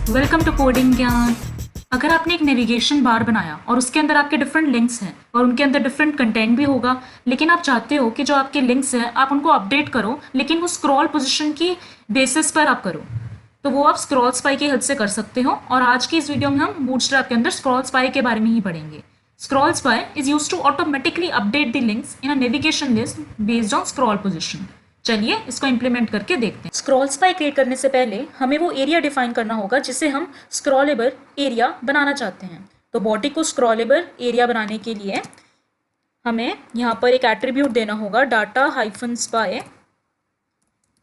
Welcome to coding ज्ञान। अगर आपने एक नेविगेशन बार बनाया और उसके अंदर आपके डिफरेंट लिंक्स हैं और उनके अंदर डिफरेंट कंटेंट भी होगा, लेकिन आप चाहते हो कि जो आपके लिंक्स हैं आप उनको अपडेट करो, लेकिन वो स्क्रॉल पोजीशन की बेसिस पर आप करो, तो वो आप स्क्रॉल स्पाई की हेल्प से कर सकते हो। और आज की इस वीडियो में हम बूटस्ट्रैप के अंदर स्क्रॉल स्पाई के बारे में ही पढ़ेंगे। Scroll spy is use to automatically update the links in a navigation list based on scroll position. चलिए इसको इम्प्लीमेंट करके देखते हैं। स्क्रॉल स्पाई क्रिएट करने से पहले हमें वो एरिया डिफाइन करना होगा जिसे हम स्क्रॉलेबल एरिया बनाना चाहते हैं। तो बॉडी को स्क्रॉलेबल एरिया बनाने के लिए हमें यहाँ पर एक एट्रीब्यूट देना होगा डाटा हाइफन स्पाई,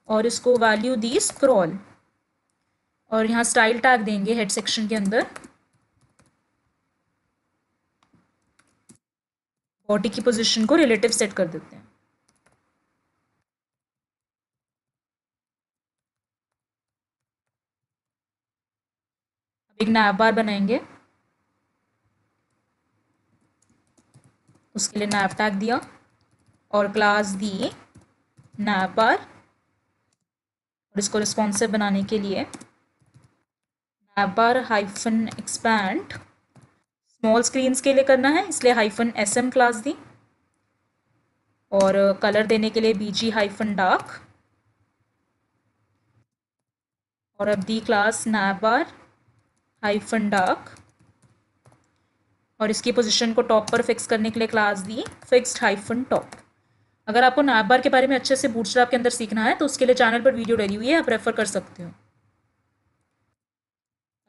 और इसको वैल्यू दी स्क्रॉल, और यहाँ स्टाइल टैग देंगे हेड सेक्शन के अंदर। बॉडी की पोजीशन को रिलेटिव सेट कर देते हैं। अब एक नैव बार बनाएंगे, उसके लिए नैव टैग दिया और क्लास दी नैव बार, और इसको रिस्पॉन्सिव बनाने के लिए नैव बार हाइफन एक्सपैंड, स्मॉल स्क्रीन्स के लिए करना है इसलिए हाइफन SM क्लास दी, और कलर देने के लिए BG हाइफन डार्क, और अब दी क्लास नैव बार हाइफन डार्क, और इसकी पोजीशन को टॉप पर फिक्स करने के लिए क्लास दी फिक्स्ड हाइफन टॉप। अगर आपको नैव बार के बारे में अच्छे से बूटस्ट्रैप के अंदर सीखना है तो उसके लिए चैनल पर वीडियो डली हुई है, आप रेफर कर सकते हो। अब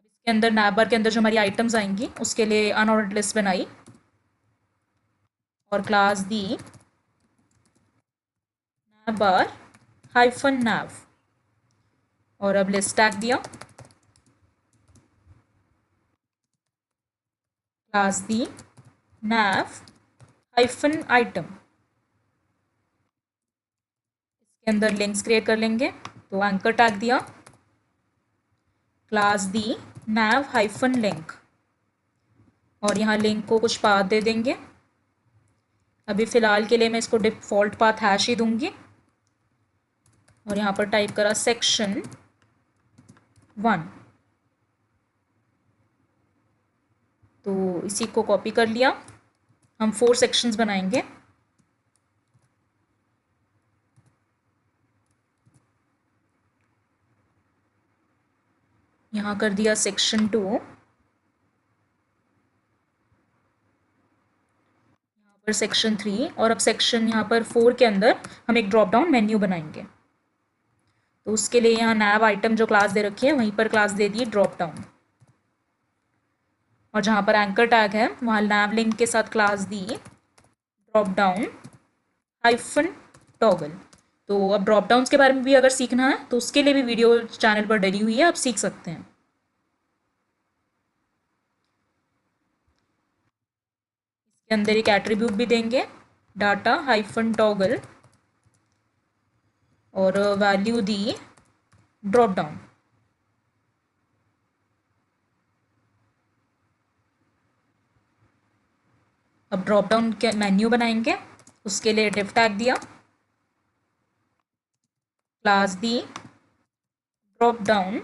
इसके अंदर नैव बार के अंदर जो हमारी आइटम्स आएंगी उसके लिए अनऑर्डर्ड लिस्ट बनाई और क्लास दी नैव बार हाइफन नैव, और अब लिस्ट टैग दिया, क्लास दी नैव हाइफन आइटम। इसके अंदर लिंक्स क्रिएट कर लेंगे, तो एंकर टैग दिया, क्लास दी नैव हाइफन लिंक, और यहाँ लिंक को कुछ पाथ दे देंगे। अभी फ़िलहाल के लिए मैं इसको डिफ़ॉल्ट पाथ हैश ही दूंगी, और यहाँ पर टाइप करा सेक्शन 1। तो इसी को कॉपी कर लिया, हम 4 सेक्शंस बनाएंगे। यहाँ कर दिया सेक्शन 2, यहाँ पर सेक्शन 3, और अब सेक्शन यहाँ पर 4 के अंदर हम एक ड्रॉप डाउन मेन्यू बनाएंगे। तो उसके लिए यहाँ नैव आइटम जो क्लास दे रखी है वहीं पर क्लास दे दी ड्रॉप डाउन, और जहाँ पर एंकर टैग है वहाँ नैव लिंक के साथ क्लास दी ड्रॉप डाउन हाइफन टॉगल। तो अब ड्रॉप डाउन्स के बारे में भी अगर सीखना है तो उसके लिए भी वीडियो चैनल पर डली हुई है, आप सीख सकते हैं। इसके अंदर एक एट्रीब्यूट भी देंगे डाटा हाइफन टॉगल, और वैल्यू दी ड्रॉप डाउन। अब ड्रॉप डाउन के मेन्यू बनाएंगे, उसके लिए डिफ टैग दिया, क्लास दी ड्रॉप डाउन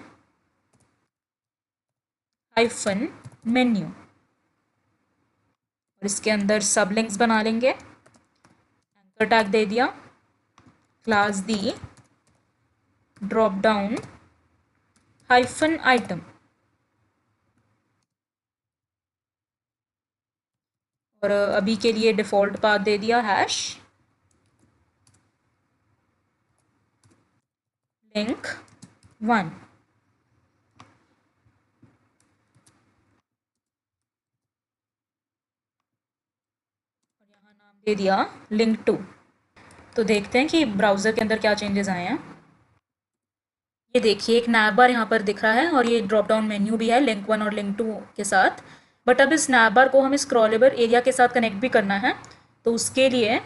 हाइफन मेन्यू, और इसके अंदर सब लिंक्स बना लेंगे। एंकर टैग दे दिया, क्लास दी ड्रॉप डाउन हाइफन आइटम, और अभी के लिए डिफ़ॉल्ट पाथ दे दिया हैश लिंक 1, दे दिया लिंक 2। तो देखते हैं कि ब्राउज़र के अंदर क्या चेंजेस आए हैं। ये देखिए एक नैव बार यहाँ पर दिख रहा है और ये ड्रॉप डाउन मेन्यू भी है लिंक 1 और लिंक 2 के साथ। बट अब इस नैव बार को हमें स्क्रॉलेबल एरिया के साथ कनेक्ट भी करना है, तो उसके लिए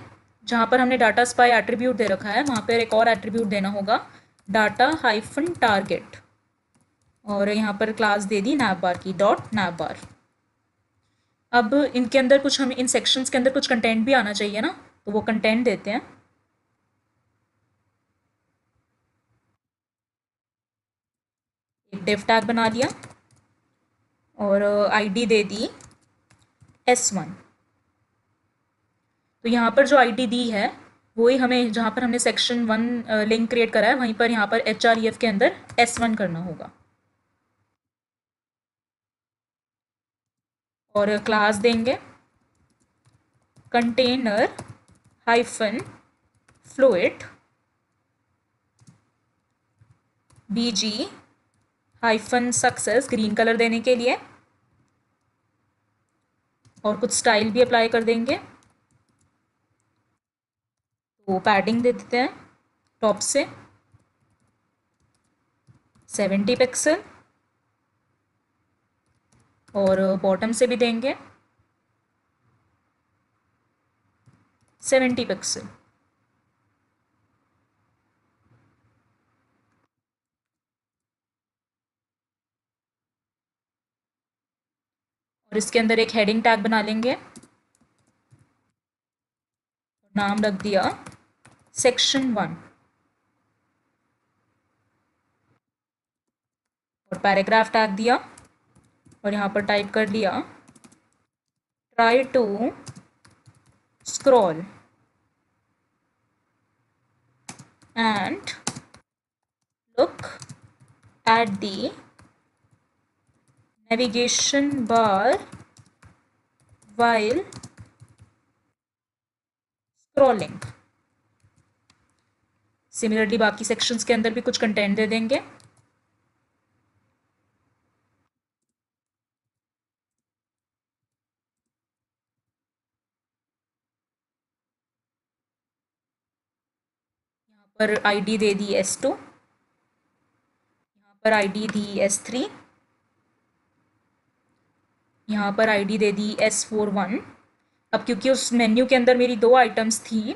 जहाँ पर हमने डाटा स्पाई एट्रीब्यूट दे रखा है वहाँ पर एक और एट्रीब्यूट देना होगा डाटा हाइफन टारगेट, और यहाँ पर क्लास दे दी नैव बार की डॉट नैव बार। अब इनके अंदर कुछ हमें इन सेक्शंस के अंदर कुछ कंटेंट भी आना चाहिए ना, तो वो कंटेंट देते हैं। एक डिव टैग बना लिया, और आईडी दे दी S1। तो यहाँ पर जो आईडी दी है वही हमें, जहाँ पर हमने सेक्शन 1 लिंक क्रिएट करा है वहीं पर यहाँ पर HREF के अंदर S1 करना होगा। और क्लास देंगे container hyphen fluid BG hyphen success, green colour देने के लिए, और कुछ स्टाइल भी अप्लाई कर देंगे। तो पैडिंग दे देते हैं टॉप से 70 पिक्सल और बॉटम से भी देंगे 70 पिक्सल। और इसके अंदर एक हेडिंग टैग बना लेंगे, नाम रख दिया सेक्शन 1 और पैराग्राफ टैग दिया और यहाँ पर टाइप कर लिया try to scroll and look at the navigation bar while scrolling। Similarly बाकी सेक्शंस के अंदर भी कुछ कंटेंट दे देंगे। यहाँ पर आईडी दे दी S2, यहाँ पर आईडी दी S3, यहाँ पर आईडी दे दी S41। अब क्योंकि उस मेन्यू के अंदर मेरी 2 आइटम्स थी,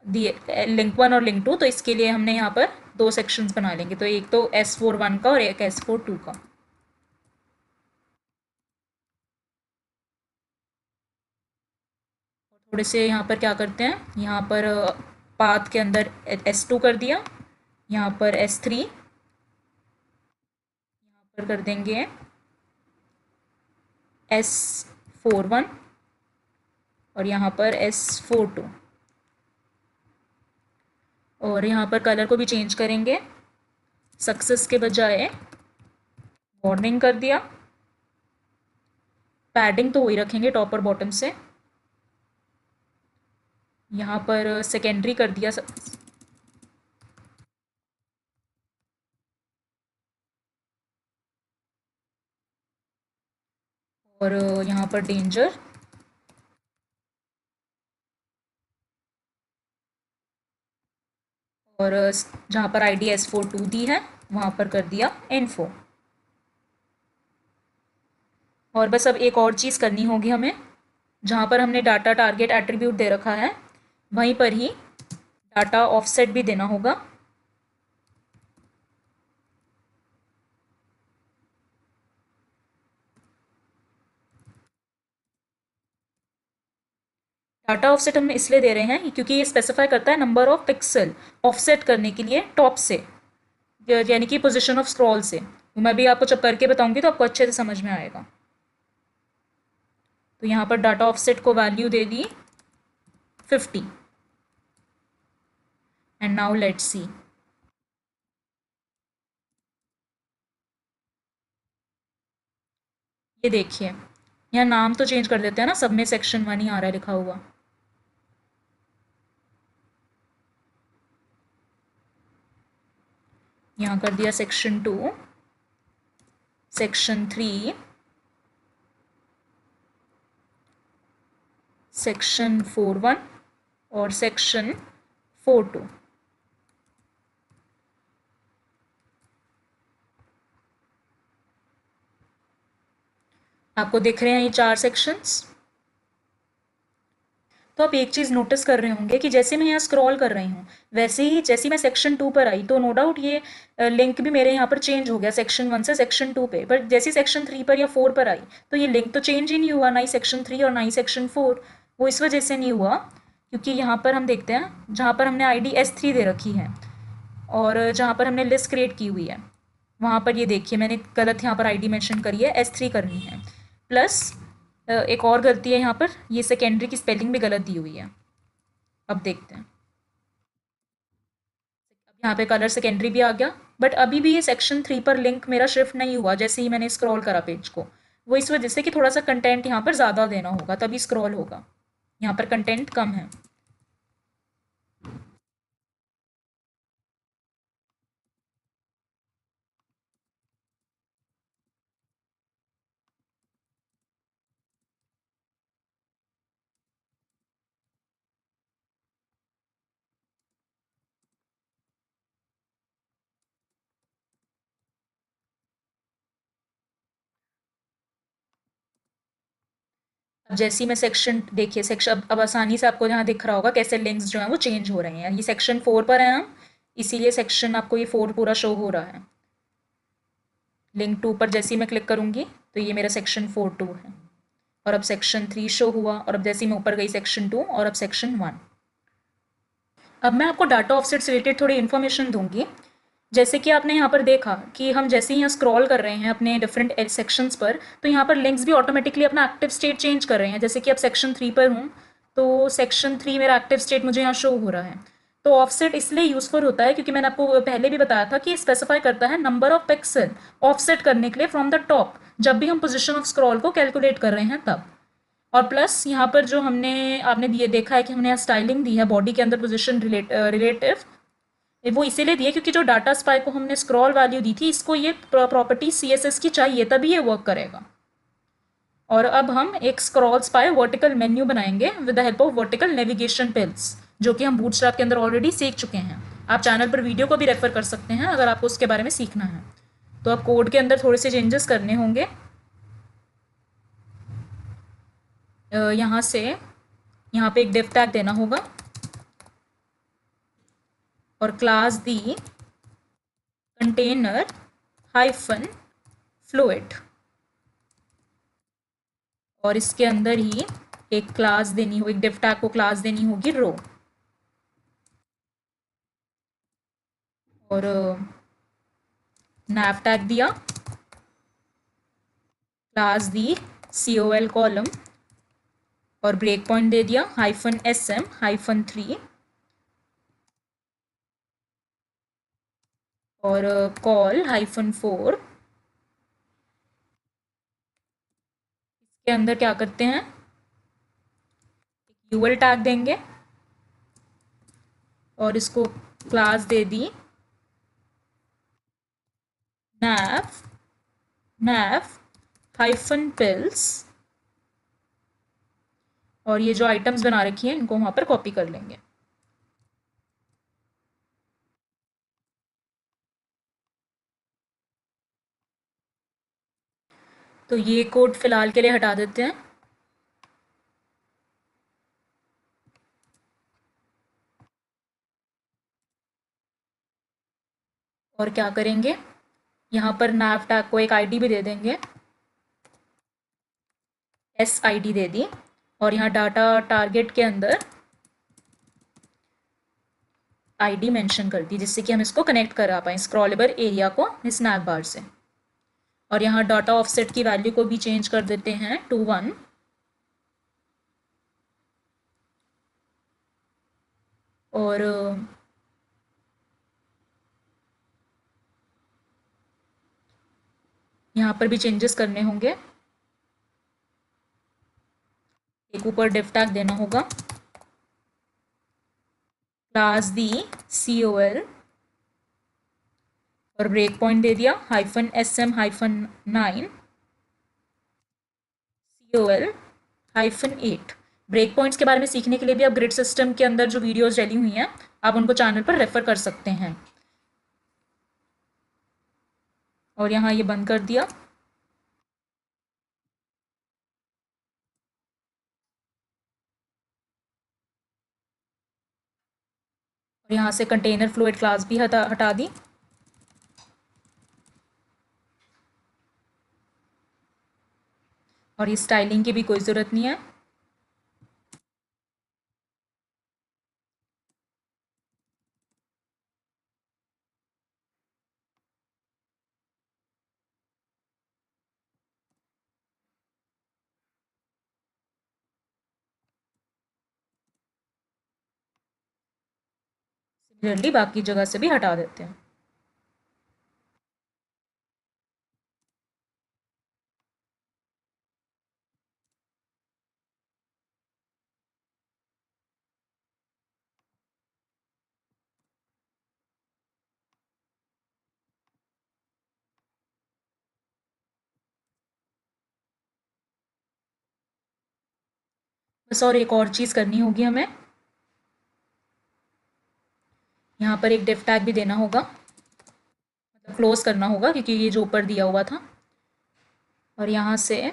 लिंक 1 और लिंक 2, तो इसके लिए हमने यहाँ पर 2 सेक्शंस बना लेंगे। तो एक तो S41 का और एक S42 का। थोड़े से यहाँ पर क्या करते हैं, यहाँ पर पाथ के अंदर S2 कर दिया, यहाँ पर S3, यहाँ पर कर देंगे S41 और यहाँ पर S42। और यहाँ पर कलर को भी चेंज करेंगे, सक्सेस के बजाय वार्निंग कर दिया। पैडिंग तो वही रखेंगे टॉप और बॉटम से। यहाँ पर सेकेंडरी कर दिया और यहाँ पर डेंजर, और जहाँ पर आईडी S42 दी है वहाँ पर कर दिया इन्फो। और बस अब एक और चीज़ करनी होगी हमें, जहाँ पर हमने डाटा टारगेट एट्रीब्यूट दे रखा है वहीं पर ही डाटा ऑफसेट भी देना होगा। डाटा ऑफसेट हम इसलिए दे रहे हैं क्योंकि ये स्पेसिफाई करता है नंबर ऑफ पिक्सल ऑफसेट करने के लिए टॉप से, यानी कि पोजीशन ऑफ स्क्रॉल से। मैं भी आपको जब करके बताऊंगी तो आपको अच्छे से समझ में आएगा। तो यहाँ पर डाटा ऑफसेट को value they the 50 and now let's see. ये देखिए, यहाँ नाम तो चेंज कर देते हैं ना, सब में सेक्शन 1 ही आ रहा है लिखा हुआ। यहाँ कर दिया सेक्शन 2, सेक्शन 3, सेक्शन 41 और सेक्शन 42। आपको दिख रहे हैं ये 4 सेक्शंस। तो आप एक चीज़ नोटिस कर रहे होंगे कि जैसे मैं यहाँ स्क्रॉल कर रही हूँ वैसे ही जैसे मैं सेक्शन 2 पर आई तो नो डाउट ये लिंक भी मेरे यहाँ पर चेंज हो गया सेक्शन 1 से सेक्शन 2 पे। पर जैसे सेक्शन 3 पर या 4 पर आई तो ये लिंक तो चेंज ही नहीं हुआ, ना ही सेक्शन 3 और ना ही सेक्शन 4। वो इस वजह से नहीं हुआ क्योंकि यहाँ पर हम देखते हैं जहाँ पर हमने आईडी S3 दे रखी है और जहाँ पर हमने लिस्ट क्रिएट की हुई है वहाँ पर ये देखिए मैंने गलत यहाँ पर आईडी मेंशन करी है, S3 करनी है। प्लस एक और गलती है यहाँ पर, ये सेकेंडरी की स्पेलिंग भी गलत दी हुई है। अब देखते हैं, अब यहाँ पे कलर सेकेंडरी भी आ गया, बट अभी भी ये सेक्शन 3 पर लिंक मेरा शिफ्ट नहीं हुआ जैसे ही मैंने स्क्रॉल करा पेज को। वो इस वजह से कि थोड़ा सा कंटेंट यहाँ पर ज़्यादा देना होगा तभी स्क्रॉल होगा, यहाँ पर कंटेंट कम है। अब जैसे ही मैं सेक्शन देखिए, सेक्शन अब आसानी से आपको यहाँ दिख रहा होगा कैसे लिंक्स जो हैं वो चेंज हो रहे हैं। ये सेक्शन 4 पर है हम, इसीलिए सेक्शन आपको ये 4 पूरा शो हो रहा है। लिंक 2 पर जैसे ही मैं क्लिक करूँगी तो ये मेरा सेक्शन 4 2 है, और अब सेक्शन 3 शो हुआ, और अब जैसे ही मैं ऊपर गई सेक्शन 2, और अब सेक्शन 1। अब मैं आपको डाटा ऑफसेट से रिलेटेड थोड़ी इन्फॉर्मेशन दूंगी। जैसे कि आपने यहाँ पर देखा कि हम जैसे ही यहाँ स्क्रॉल कर रहे हैं अपने डिफरेंट सेक्शंस पर, तो यहाँ पर लिंक्स भी ऑटोमेटिकली अपना एक्टिव स्टेट चेंज कर रहे हैं। जैसे कि अब सेक्शन 3 पर हूँ, तो सेक्शन 3 मेरा एक्टिव स्टेट मुझे यहाँ शो हो रहा है। तो ऑफसेट इसलिए यूज़फुल होता है क्योंकि मैंने आपको पहले भी बताया था कि स्पेसिफाई करता है नंबर ऑफ पिक्सल ऑफसेट करने के लिए फ्रॉम द टॉप, जब भी हम पोजिशन ऑफ स्क्रॉल को कैलकुलेट कर रहे हैं तब। और प्लस यहाँ पर जो हमने आपने ये देखा है कि हमने यहाँ स्टाइलिंग दी है बॉडी के अंदर पोजिशन रिलेटिव, वो इसीलिए दिए क्योंकि जो डाटा स्पाई को हमने स्क्रॉल वैल्यू दी थी, इसको ये प्रॉपर्टी CSS की चाहिए तभी ये वर्क करेगा। और अब हम एक स्क्रॉल स्पाई वर्टिकल मेन्यू बनाएंगे with the help of vertical navigation pills, जो कि हम बूटस्ट्रैप के अंदर ऑलरेडी सीख चुके हैं। आप चैनल पर वीडियो को भी रेफर कर सकते हैं अगर आपको उसके बारे में सीखना है। तो अब कोड के अंदर थोड़े से चेंजेस करने होंगे। यहाँ से यहाँ पे एक div टैग देना होगा और क्लास दी कंटेनर हाइफन फ्लूइड, और इसके अंदर ही एक क्लास देनी होगी, एक div टैग को क्लास देनी होगी रो, और nav टैग दिया, क्लास दी col कॉलम, और ब्रेक पॉइंट दे दिया -sm-3, और कॉल -4। इसके अंदर क्या करते हैं, यूएल टैग देंगे और इसको क्लास दे दी nav -pills, और ये जो आइटम्स बना रखी हैं इनको वहाँ पर कॉपी कर लेंगे। तो ये कोड फिलहाल के लिए हटा देते हैं। और क्या करेंगे, यहाँ पर nav टैग को एक आईडी भी दे देंगे, SID दे दी, और यहाँ डाटा टारगेट के अंदर आईडी मेंशन कर दी जिससे कि हम इसको कनेक्ट करा पाएँ स्क्रॉलेबल एरिया को स्नैप बार से। और यहाँ डाटा ऑफसेट की वैल्यू को भी चेंज कर देते हैं टू 1, और यहाँ पर भी चेंजेस करने होंगे। एक ऊपर div टैग देना होगा, क्लास दी COL, और ब्रेक पॉइंट दे दिया -SM-9 COL-8। ब्रेक पॉइंट्स के बारे में सीखने के लिए भी आप ग्रिड सिस्टम के अंदर जो वीडियोस डली हुई हैं आप उनको चैनल पर रेफर कर सकते हैं। और यहाँ ये बंद कर दिया। और यहाँ से कंटेनर फ्लूइड क्लास भी हटा दी। और ये स्टाइलिंग की भी कोई ज़रूरत नहीं है। क्लियरली बाकी जगह से भी हटा देते हैं। बस और एक और चीज़ करनी होगी हमें, यहाँ पर एक डिफ टैग भी देना होगा, मतलब क्लोज करना होगा क्योंकि ये जो ऊपर दिया हुआ था। और यहाँ से ये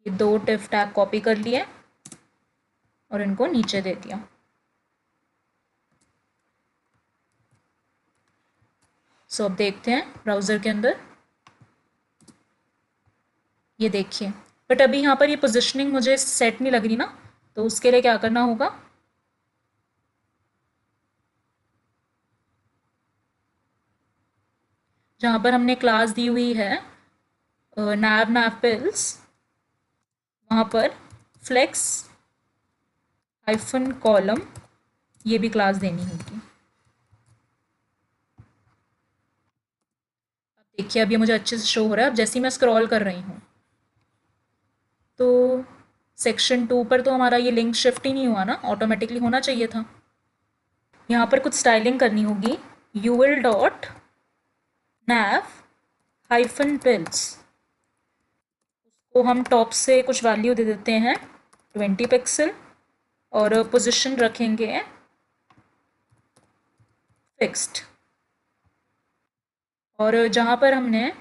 2 डिफ टैग कॉपी कर लिए और इनको नीचे दे दिया। सो अब देखते हैं ब्राउज़र के अंदर, ये देखिए। बट अभी यहाँ पर ये पोजिशनिंग मुझे सेट नहीं लग रही ना, तो उसके लिए क्या करना होगा, जहाँ पर हमने क्लास दी हुई है नैव नैवपिल्स, वहाँ पर फ्लेक्स हाइफन कॉलम ये भी क्लास देनी होगी। अब देखिए अब ये मुझे अच्छे से शो हो रहा है। अब जैसे ही मैं स्क्रॉल कर रही हूँ तो सेक्शन 2 पर तो हमारा ये लिंक शिफ्ट ही नहीं हुआ ना, ऑटोमेटिकली होना चाहिए था। यहाँ पर कुछ स्टाइलिंग करनी होगी, यूएल डॉट नैव हाइफन पिल्स को हम टॉप से कुछ वैल्यू दे देते हैं 20 पिक्सल और पोजीशन रखेंगे फिक्स्ड। और जहाँ पर हमने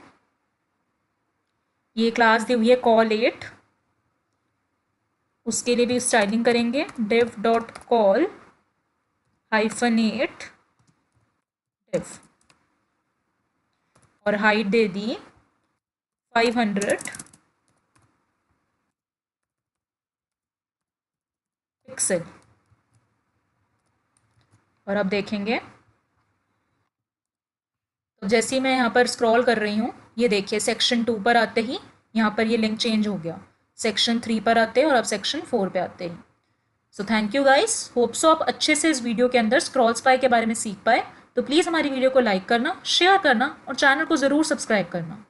ये क्लास दी हुई है कॉल 8, उसके लिए भी स्टाइलिंग करेंगे div dot call hyphen 8 div और हाइट दे दी 500 पिक्सल। और अब देखेंगे तो जैसे ही मैं यहाँ पर स्क्रॉल कर रही हूँ, ये देखिए सेक्शन 2 पर आते ही यहाँ पर ये लिंक चेंज हो गया, सेक्शन 3 पर आते हैं और अब सेक्शन 4 पे आते हैं। So thank you guys, hope so आप अच्छे से इस वीडियो के अंदर स्क्रॉल स्पाई के बारे में सीख पाए। तो प्लीज़ हमारी वीडियो को लाइक करना, शेयर करना और चैनल को ज़रूर सब्सक्राइब करना।